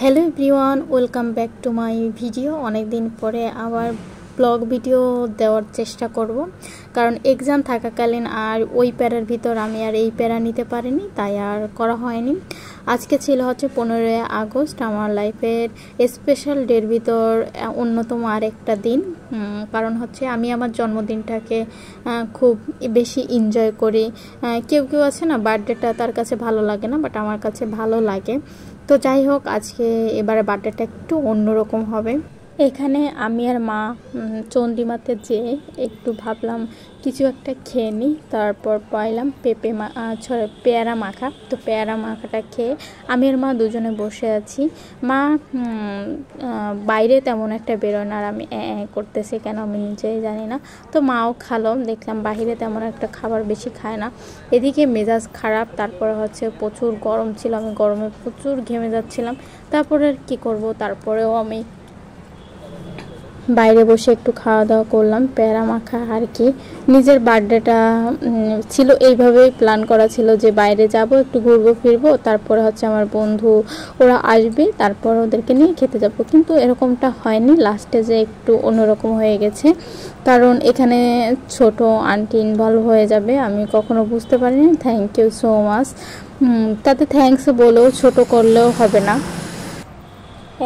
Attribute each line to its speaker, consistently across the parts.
Speaker 1: Hello everyone, welcome back to my video. অনেক দিন পরে আবার ব্লগ ভিডিও দেওয়ার চেষ্টা করব, কারণ এক্সাম থাকাকালীন আর ওই প্যারার ভিতর আমি আর এই প্যারা নিতে পারিনি, তাই আর করা হয়নি। আজকে ছিল হচ্ছে 15 আগস্ট, আমার লাইফের স্পেশাল ডের ভিতর অন্যতম আর একটা দিন। কারণ হচ্ছে আমি আমার জন্মদিনটাকে খুব বেশি এনজয় করি। কেউ কেউ আছে না, বার্থডেটা তার কাছে ভালো লাগে না, বাট আমার কাছে ভালো লাগে। তো যাই হোক, আজকে এবারে বার্থডেটা একটু অন্যরকম হবে। এখানে আমি আর মা চন্দ্রিমাতে যেয়ে একটু ভাবলাম কিছু একটা খেয়ে নিই, তারপর পাইলাম পেয়ারা মাখা। তো পেয়ারা মাখাটা খেয়ে আমি আর মা দুজনে বসে আছি। মা বাইরে তেমন একটা বেরোয় না, আর আমি করতেছি কেন আমি নিজেই জানি না। তো মাও খালো, দেখলাম বাইরে তেমন একটা খাবার বেশি খায় না। এদিকে মেজাজ খারাপ, তারপরে হচ্ছে প্রচুর গরম ছিল, আমি গরমে প্রচুর ঘেমে যাচ্ছিলাম। তারপরে আর কী করবো, তারপরেও আমি বাইরে বসে একটু খাওয়া দাওয়া করলাম, প্যারা মাখা আর কি। নিজের বার্থডেটা ছিল এইভাবেই প্ল্যান করা ছিল যে বাইরে যাব, একটু ঘুরবো ফিরবো, তারপরে হচ্ছে আমার বন্ধু ওরা আসবে, তারপর ওদেরকে নিয়ে খেতে যাব। কিন্তু এরকমটা হয়নি, লাস্টে যে একটু অন্যরকম হয়ে গেছে, কারণ এখানে ছোট আন্টি ইনভলভ হয়ে যাবে। আমি কখনো বুঝতে পারিনি। Thank you so much. তাতে থ্যাঙ্কস বলেও ছোট করলেও হবে না।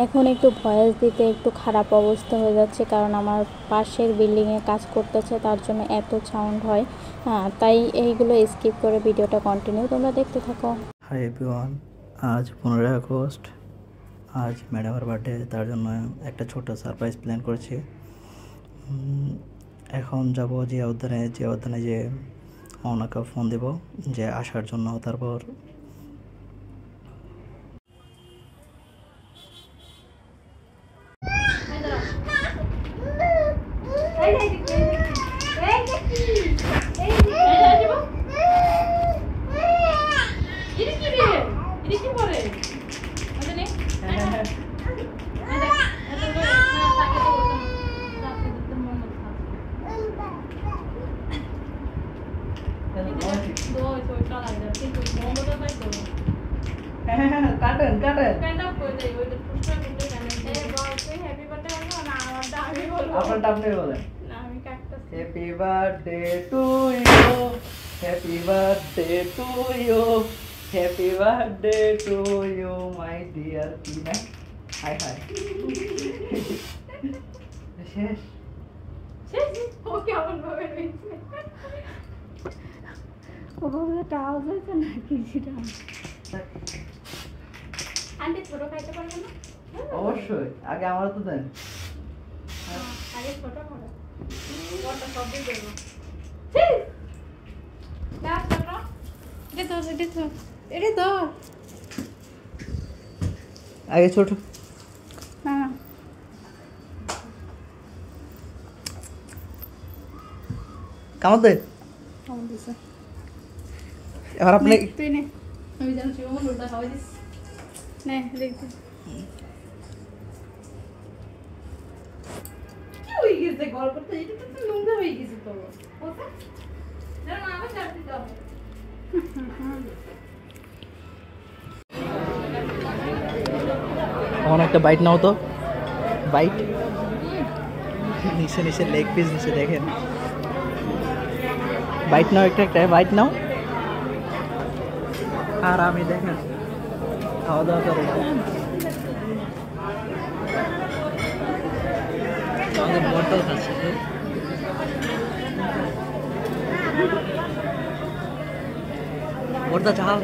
Speaker 1: এখন একটু ভয়েস দিতে একটু খারাপ অবস্থা হয়ে যাচ্ছে, কারণ আমার পাশের বিল্ডিংয়ে কাজ করতেছে, তার জন্য এত সাউন্ড হয়। তাই এইগুলো স্কিপ করে ভিডিওটা কন্টিনিউ তোমরা দেখতে থাকো।
Speaker 2: হাই এভরিওয়ান, আজ 15 আগস্ট, আজ ম্যাডামের বার্থডে। তার জন্য একটা ছোট সারপ্রাইজ প্ল্যান করেছি। এখন যাব জিয়া উদ্যানে যে ওনাকে ফোন দেব যে আসার জন্য। তারপর আপনারটা আপনি বলেন। Happy birthday to you, happy birthday to you, happy birthday to you my dear Tina. Hi hi শেষ
Speaker 1: শেষ ও কেমন ভাবে রয়েছে, ও ভাবে টাও যাচ্ছে না কিছুটা। আন্টি ছোট খাইতে পারবে না?
Speaker 2: অবশ্যই, আগে আমার তো দেন।
Speaker 1: আগে ছোট করে বড় সব দিয়ে দেব। ঠিক না, ছোট এটা তো
Speaker 2: আগে ছোট।
Speaker 1: হ্যাঁ
Speaker 2: কেমন দে?
Speaker 1: কেমন দিছে?
Speaker 2: এবার আপনি
Speaker 1: তুই নে, আমি জানি তুই মন উল্টা খাওয়াই দিস। নে দেখতে কি হয়ে গেছে, গল্পটা এটা তো নোংরা হয়ে গেছে তো। ওকে না না, আমি চাপতে দাও।
Speaker 2: আমার একটা বাইট নাও তো, বাইট নিচে নিচে লেগ পিস নিচে দেখেন। বাইট নাও, একটা বাইট নাও। আর আমি দেখেন খাওয়া দাওয়া করে আমাদের বড়টাও খাচ্ছে। বড়টা চাল